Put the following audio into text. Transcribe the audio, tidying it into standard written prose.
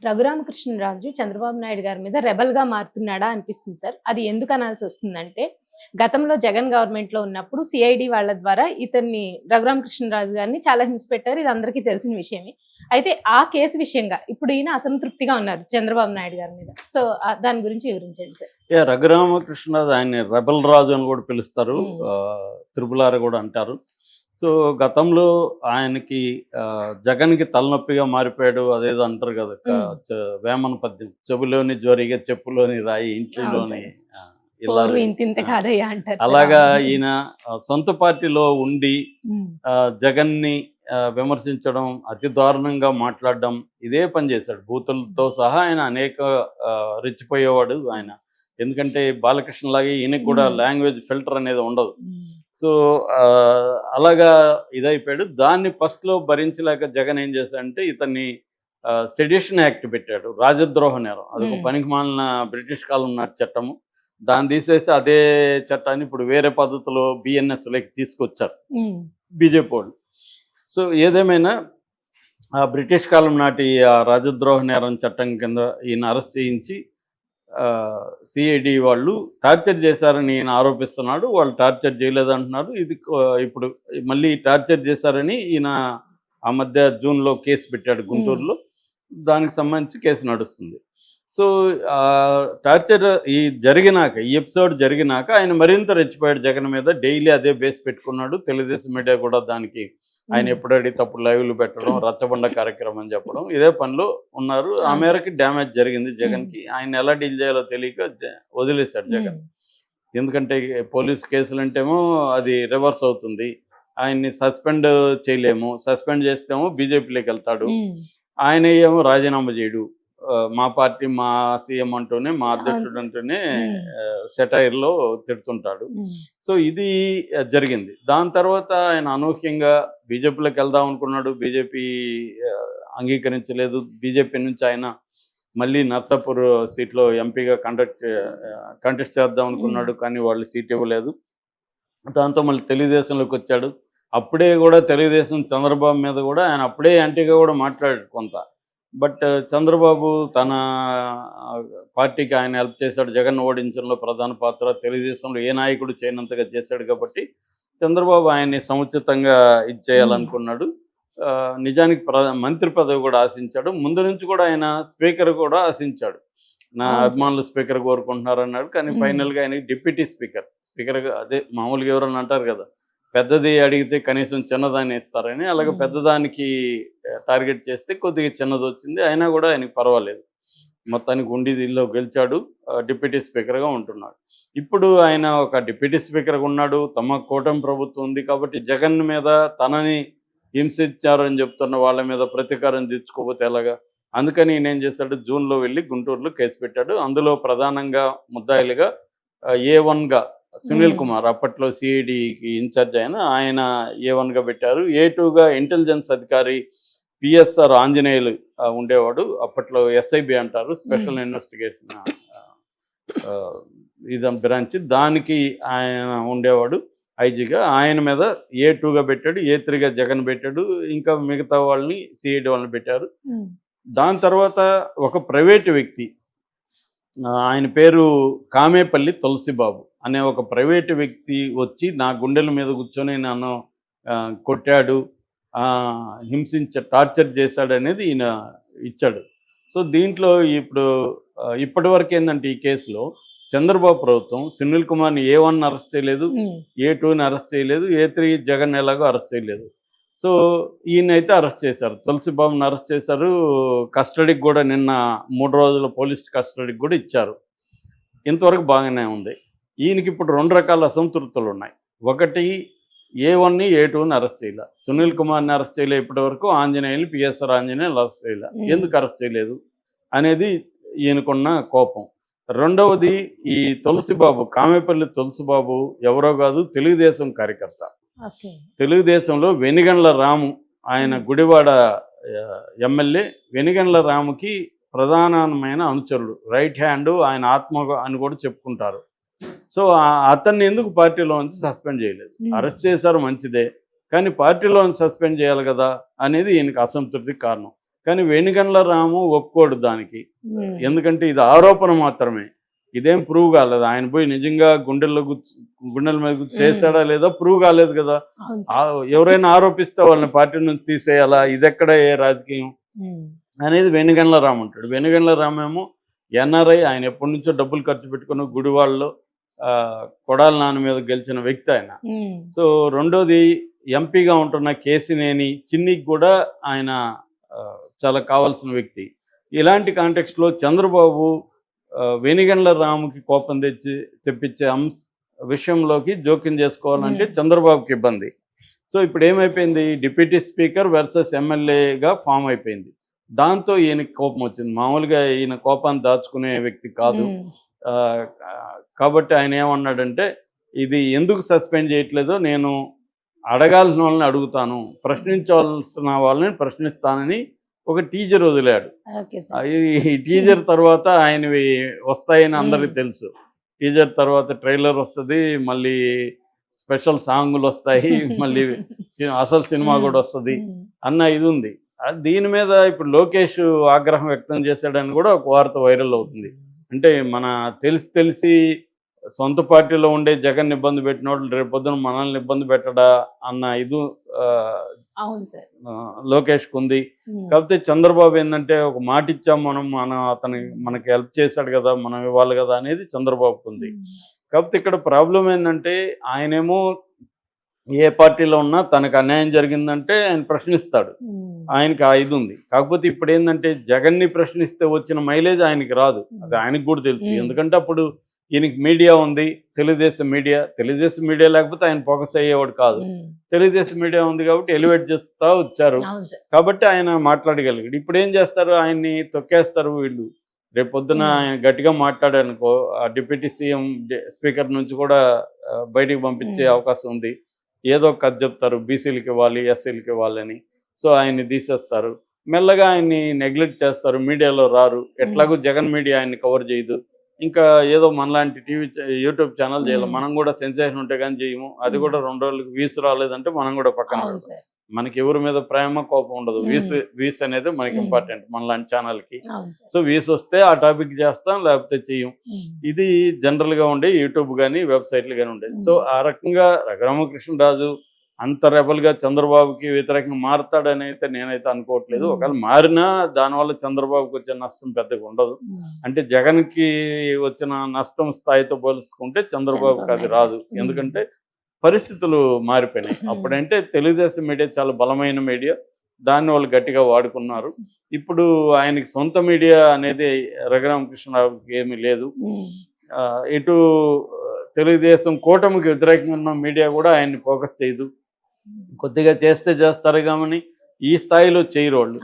రఘురామకృష్ణరాజు చంద్రబాబు నాయుడు గారి మీద రెబెల్‌గా మారుతున్నాడా అనిపిస్తుంది సార్. అది ఎందుకు అనాల్సొస్తుందంటే, గతంలో జగన్ గవర్నమెంట్‌లో ఉన్నప్పుడు సీఐడీ వాళ్ళ ద్వారా ఇతన్ని రఘురామకృష్ణరాజు గారిని చాలా హింస పెట్టారు. ఇది అందరికీ తెలిసిన విషయమే. అయితే ఆ కేసు విషయంగా ఇప్పుడు ఈయన అసంతృప్తిగా ఉన్నారు చంద్రబాబు నాయుడు గారి మీద. సో, దాని గురించి వివరించండి సార్. రఘురామకృష్ణరాజు ఆయన్ని రెబెల్ రాజు అని కూడా పిలుస్తారు. హ్మ్. త్రిపుల్ ఆర్ కూడా అంటారు. సో, గతంలో ఆయనకి జగన్‌కి తలనొప్పిగా మారిపోయాడు అదేదో అంటారు కదా! హ్మ్. వేమన పద్యం. చెబులోని జోరిగ చెప్పులోని రాయి అవును ఇంటిలోని సార్. ఇలా పోరు ఇంతింత కాదయ్యా అంటారు సార్. అలాగా అవును. ఈయన సొంత పార్టీలో ఉండి హ్మ్. జగన్‌ని విమర్శించడం, అతి దారుణంగా మాట్లాడడం ఇదే పని చేశాడు. బూతులతో సహా ఆయన అనేక రెచ్చిపోయేవాడు ఆయన. ఎందుకంటే బాలకృష్ణలాగే ఈయనకి కూడా హ్మ్. లాంగ్వేజ్ ఫిల్టర్ అనేది ఉండదు. హ్మ్. సో, అలాగా ఇదైపోయాడు. దాన్ని ఫస్ట్‌లో భరించలేక జగన్ ఏం చేశాడంటే ఇతన్ని సెడిషన్ యాక్ట్ పెట్టాడు. రాజద్రోహ నేరం. అదొక హ్మ్. పనికిమాలిన బ్రిటిష్ కాలం నాటి చట్టము. దాన్ని తీసేసి అదే చట్టాన్ని ఇప్పుడు వేరే పద్ధతిలో బిఎన్ఎస్‌లోకి తీసుకొచ్చారు హ్మ్. బీజేపీ. సో, ఏదేమైనా ఆ బ్రిటిష్ కాలం నాటి ఆ రాజద్రోహ నేరం చట్టం కింద ఈయన అరెస్ట్ చేయించి సిఐడి వాళ్ళు టార్చర్ చేశారని ఈయన ఆరోపిస్తున్నాడు. వాళ్ళు టార్చర్ చేయలేదంటున్నారు. ఇది ఇప్పుడు మళ్ళీ టార్చర్ చేశారని ఈయన ఆ మధ్య జూన్‌లో కేసు పెట్టాడు హ్మ్. గుంటూరులో. దానికి సంబంధించి కేసు నడుస్తుంది. సో, టార్చర్ ఈ ఎపిసోడ్ జరిగినాక ఆయన మరింత రెచ్చిపోయాడు జగన్ మీద. డైలీ అదే బేస్ పెట్టుకున్నాడు. తెలుగుదేశం మీడియా కూడా దానికి ఆయన హ్మ్. ఎప్పుడు అడిగితే అప్పుడు లైవ్‌లు పెట్టడం, రచ్చబండ కార్యక్రమం చెప్పడం ఇదే పనిలో ఉన్నారు. ఆ అవును సార్. మేరకి డ్యామేజ్ జరిగింది హ్మ్. జగన్‌కి. ఆయన్ని ఎలా డీల్ చేయాలో తెలియక వదిలేసాడు హ్మ్. జగన్. ఎందుకంటే పోలీస్ కేసులంటేమో అది రివర్స్ అవుతుంది. ఆయన్ని సస్పెండ్ చేయలేము. సస్పెండ్ చేస్తేమో బీజేపీలోకెళ్తాడు. హ్మ్. ఆయన ఏమో రాజీనామా చేయడు. మా పార్టీ, మా సీఎం అంటూనే, మా అవును అధ్యక్షుడు సార్. అంటూనే హ్మ్. సెటైర్‌లో తిడుతుంటాడు. హ్మ్. సో, ఇది జరిగింది. దాని తర్వాత ఆయన అనూహ్యంగా బీజేపీలోకి వెళ్దాం అనుకున్నాడు. బీజేపీ అంగీకరించలేదు. బీజేపీ నుంచి ఆయన మళ్ళీ నర్సాపూర్ సీట్‌లో ఎంపీగా కంటెస్ట్ చేద్దాం హ్మ్. అనుకున్నాడు. కానీ వాళ్ళు సీట్ ఇవ్వలేదు. దాంతో మళ్ళీ తెలుగుదేశంలోకొచ్చాడు. అప్పుడే గూడా తెలుగుదేశం చంద్రబాబు మీద గూడా ఆయన అప్పుడే యాంటీగా గూడా మాట్లాడాడు కొంత. బట్ చంద్రబాబు తన పార్టీకి ఆయన హెల్ప్ చేశాడు. జగన్‌ని ఓడించడంలో ప్రధాన పాత్ర తెలుగుదేశంలో ఏ నాయకుడు చేయనంతగా చేశాడు కాబట్టి, చంద్రబాబు ఆయన్ని సముచితంగా ఇది హ్మ్. చేయాలనుకున్నాడు. నిజానికి మంత్రి పదవి గూడా ఆశించాడు. ముందు నుంచి కూడా ఆయన స్పీకర్ కూడా ఆశించాడు. నా అవును సార్. అభిమానులు స్పీకర్ కోరుకుంటున్నారన్నాడు. కానీ హ్మ్. ఫైనల్‌గా ఆయనకి డిప్యూటీ స్పీకర్. స్పీకర్‌గా అదే మామూలుగా ఎవరన్నా అంటారు గదా! పెద్దది అడిగితే కనీసం చిన్నదాన్ని ఇస్తారని. అలాగే హ్మ్. పెద్దదానికి టార్గెట్ చేస్తే కొద్దిగా చిన్నదొచ్చింది. అయినా గూడా ఆయనకి పర్వాలేదు. మొత్తానికి ఉండిదిల్లో గెలిచాడు. డిప్యూటీ స్పీకర్‌గా ఉంటున్నాడు. ఇప్పుడు ఆయన ఒక డిప్యూటీ స్పీకర్‌గా ఉన్నాడు. తమ కూటమి ప్రభుత్వం ఉంది కాబట్టి జగన్ మీద తనని హింసించారని చెప్తున్న వాళ్ళ మీద ప్రతీకారం తీర్చుకోకపోతే ఎలాగా? అందుకని ఈయనేం చేశాడు జూన్‌లో వెళ్లి గుంటూరులో కేసు పెట్టాడు. అందులో ప్రధానంగా ముద్దాయిలుగా ఏ1గా సునీల్ హ్మ్. కుమార్ అప్పట్లో సీఐడీకి ఇన్‌చార్జ్ ఆయన ఏ1గా పెట్టారు. ఏ2గా ఇంటెలిజెన్స్ అధికారి పిఎస్ఆర్ ఆంజనేయులు ఉండేవాడు. అప్పట్లో ఎస్ఐబి అంటారు. హ్మ్. స్పెషల్ ఇన్వెస్టిగేషన్ ఆహ్, బ్రాంచ్. దానికి ఆయన ఉండేవాడు ఐజీగా. ఆయన మీద ఏ2గా పెట్టాడు. ఏ3గా జగన్ పెట్టాడు. ఇంకా మిగతా వాళ్ళని సీఐడీ వాళ్ళని పెట్టారు. హ్మ్. దాని తర్వాత ఒక ప్రైవేట్ వ్యక్తి ఆయన పేరు కామేపల్లి తులసిబాబు అనే ఒక ప్రైవేట్ వ్యక్తి వచ్చి నా గుండెల మీద కూర్చొని నన్ను కొట్టాడు, టార్చర్ చేశాడనేది ఈయన ఇచ్చాడు. సో, దీంట్లో ఇప్పుడు ఇప్పటివరకు ఏందంటే ఈ కేసులో చంద్రబాబు ప్రభుత్వం సునీల్ కుమార్‌ని ఏ1 అరెస్ట్ చేయలేదు, హ్మ్. ఏ2ని అరెస్ట్ చేయలేదు, ఏ3 జగన్ ఎలాగో అరెస్ట్ చేయలేదు. సో, ఈయనైతే అరెస్ట్ చేశారు. తులసిబాబుని అరెస్ట్ చేశారు. కస్టడీకి గూడా నిన్న 3 రోజుల పోలీస్ కస్టడీకి గూడా ఇచ్చారు. ఇంతవరకు బాగానే ఉంది. ఈయనకిప్పుడు 2 రకాల అసంతృప్తులున్నాయి. ఒకటి ఏ1ని, ఏ2ని అరెస్ట్ చేయలే. సునీల్ కుమార్‌ని అరెస్ట్ చేయలే ఇప్పటివరకు. ఆంజనేయులు, పిఎస్ఆర్ ఆంజనేయులు అరెస్ట్ చేయలే. హ్మ్. ఎందుకు అరెస్ట్ చేయలేదు అనేది ఈయనకున్న కోపం. రెండవది ఈ తులసిబాబు, కామేపల్లి తులసిబాబు ఎవరో గాదు తెలుగుదేశం కార్యకర్త. ఓకే. తెలుగుదేశంలో వెనిగండ్ల రాము ఆయన హ్మ్. గుడివాడ ఎమ్మెల్యే. వెనిగండ్ల రాముకి ప్రధానమైన అనుచరుడు. రైట్ హ్యాండ్ ఆయన ఆత్మ అని కూడా చెప్పుకుంటారు. సో, అతన్ని ఎందుకు పార్టీలో నుంచి సస్పెండ్ చేయలేదు? హ్మ్. అరెస్ట్ చేశారు మంచిదే. కానీ పార్టీలో నుంచి సస్పెండ్ చేయాలి గదా! అనేది ఈయనకి అసంతృప్తికి కారణం. కానీ వెనుగండ్ల రాము ఒప్పుకోడు దానికి. ఉమ్. ఎందుకంటే ఇది ఆరోపణ మాత్రమే, ఇదేం ప్రూవ్ కాలేదు. ఆయన పోయి నిజంగా గుండెల మీద చేశాడా లేదా ప్రూవ్ కాలేదు కదా. అవును సార్. ఎవరైనా ఆరోపిస్తే వాళ్ళని పార్టీ నుంచి తీసేయాలా, ఇదెక్కడ ఏ రాజకీయం ఉమ్. అనేది వెనుగండ్ల రాము అంటాడు. వెనుగండ్ల రామేమో ఎన్ఆర్ఐ, ఆయన ఎప్పటి నుంచో డబ్బులు ఖర్చు పెట్టుకుని గుడివాళ్ళలో కొడాల నాన్న మీద గెలిచిన వ్యక్తి ఆయన. ఉమ్. సో రెండోది ఎంపీగా ఉంటున్న కేసినేని చిన్నికి కూడా ఆయన చాలా కావాల్సిన వ్యక్తి. ఇలాంటి కాంటెక్స్ట్లో చంద్రబాబు వెనుగండ్ల రాముకి కోపం తెప్పించే విషయంలోకి జోక్యం చేసుకోవాలంటే చంద్రబాబుకి ఇబ్బంది. సో ఇప్పుడు ఏమైపోయింది, డిప్యూటీ స్పీకర్ వర్సెస్ ఎమ్మెల్యేగా ఫామ్ అయిపోయింది. దాంతో ఈయనకి కోపం వచ్చింది. మామూలుగా ఈయన కోపాన్ని దాచుకునే వ్యక్తి కాదు. కాబట్టి ఆయన ఏమన్నాడంటే, ఇది ఎందుకు సస్పెండ్ చేయట్లేదో నేను అడగాల్సిన వాళ్ళని అడుగుతాను, ప్రశ్నించాల్సిన వాళ్ళని ప్రశ్నిస్తానని ఒక టీజర్ వదిలాడు. Okay sir. ఈ టీజర్ తర్వాత ఆయనవి వస్తాయని అందరికీ తెలుసు. టీజర్ తర్వాత ట్రైలర్ వస్తుంది, మళ్ళీ స్పెషల్ సాంగులు వస్తాయి, మళ్ళీ అసలు సినిమా కూడా వస్తుంది అన్న ఇది ఉంది. దీని మీద ఇప్పుడు లోకేష్ ఆగ్రహం వ్యక్తం చేశాడని కూడా ఒక వార్త వైరల్ అవుతుంది. అంటే మన తెలిసి సొంత పార్టీలో ఉండే జగన్ ఇబ్బంది పెట్టిన వాళ్ళు రేపు పొద్దున మనల్ని ఇబ్బంది పెట్టడా అన్న ఇది అవును సార్. లోకేష్కి ఉంది. కాకపోతే చంద్రబాబు ఏంటంటే ఒక మాట ఇచ్చాం మనం మనకి హెల్ప్ చేశాడు కదా, మనం ఇవ్వాలి కదా అనేది చంద్రబాబుకు ఉంది. కాకపోతే ఇక్కడ ప్రాబ్లం ఏంటంటే, ఆయనేమో ఏ పార్టీలో ఉన్నా తనకు అన్యాయం జరిగిందంటే ఆయన ప్రశ్నిస్తాడు, ఆయనకి ఆ ఇది ఉంది. కాకపోతే ఇప్పుడు ఏంటంటే జగన్ని ప్రశ్నిస్తే వచ్చిన మైలేజ్ ఆయనకి రాదు, అది ఆయనకు కూడా తెలుసు. ఎందుకంటే అప్పుడు ఈయనకి మీడియా ఉంది, తెలుగుదేశం మీడియా లేకపోతే ఆయన ఫోకస్ అయ్యేవాడు కాదు. తెలుగుదేశం మీడియా ఉంది కాబట్టి ఎలివేట్ చేస్తూ వచ్చారు, కాబట్టి ఆయన మాట్లాడగలిగాడు. ఇప్పుడు ఏం చేస్తారు, ఆయన్ని తొక్కేస్తారు వీళ్ళు. రేపు పొద్దున ఆయన గట్టిగా మాట్లాడారనుకో, ఆ డిప్యూటీ సీఎం స్పీకర్ నుంచి కూడా బయటికి పంపించే అవకాశం ఉంది. ఏదో ఒక కథ చెప్తారు, బీసీలకి ఇవ్వాలి, ఎస్సీలకి ఇవ్వాలని. సో ఆయన్ని తీసేస్తారు, మెల్లగా ఆయన్ని నెగ్లెక్ట్ చేస్తారు, మీడియాలో రారు. ఎట్లాగో జగన్ మీడియా ఆయన్ని కవర్ చేయదు. ఇంకా ఏదో మనలాంటి యూట్యూబ్ ఛానల్ చేయాలి, మనం కూడా సెన్సేషన్ ఉంటే కానీ చేయము. అది కూడా 2 రోజులకు వ్యూస్ రాలేదంటే మనం కూడా పక్కన పెడతాం. మనకి ఎవరి మీద ప్రేమ కోపం ఉండదు, వ్యూస్ అనేది మనకి ఇంపార్టెంట్ మనలాంటి ఛానల్కి. సో వ్యూస్ వస్తే ఆ టాపిక్ చేస్తాం, లేకపోతే చెయ్యం. ఇది జనరల్గా ఉండే యూట్యూబ్ కానీ వెబ్సైట్లు కానీ ఉండేది. సో ఆ రకంగా రఘురామకృష్ణరాజు అంత రెబల్గా చంద్రబాబుకి వ్యతిరేకంగా మారుతాడని అయితే నేనైతే అనుకోవట్లేదు. ఒకవేళ మారినా దానివల్ల చంద్రబాబుకి వచ్చే నష్టం పెద్దగా ఉండదు. అంటే జగన్కి వచ్చిన నష్టం స్థాయితో పోల్చుకుంటే చంద్రబాబుకి అది రాదు, ఎందుకంటే పరిస్థితులు మారిపోయినాయి. అప్పుడంటే తెలుగుదేశం మీడియా చాలా బలమైన మీడియా, దాన్ని వాళ్ళు గట్టిగా వాడుకున్నారు. ఇప్పుడు ఆయనకి సొంత మీడియా అనేది రఘురామకృష్ణరావుకి ఏమీ లేదు. ఇటు తెలుగుదేశం కూటమికి వ్యతిరేకంగా ఉన్న మీడియా కూడా ఆయన్ని ఫోకస్ చేయదు. కొద్దిగా చేస్తారు కానీ ఈ స్థాయిలో చేయరు వాళ్ళు.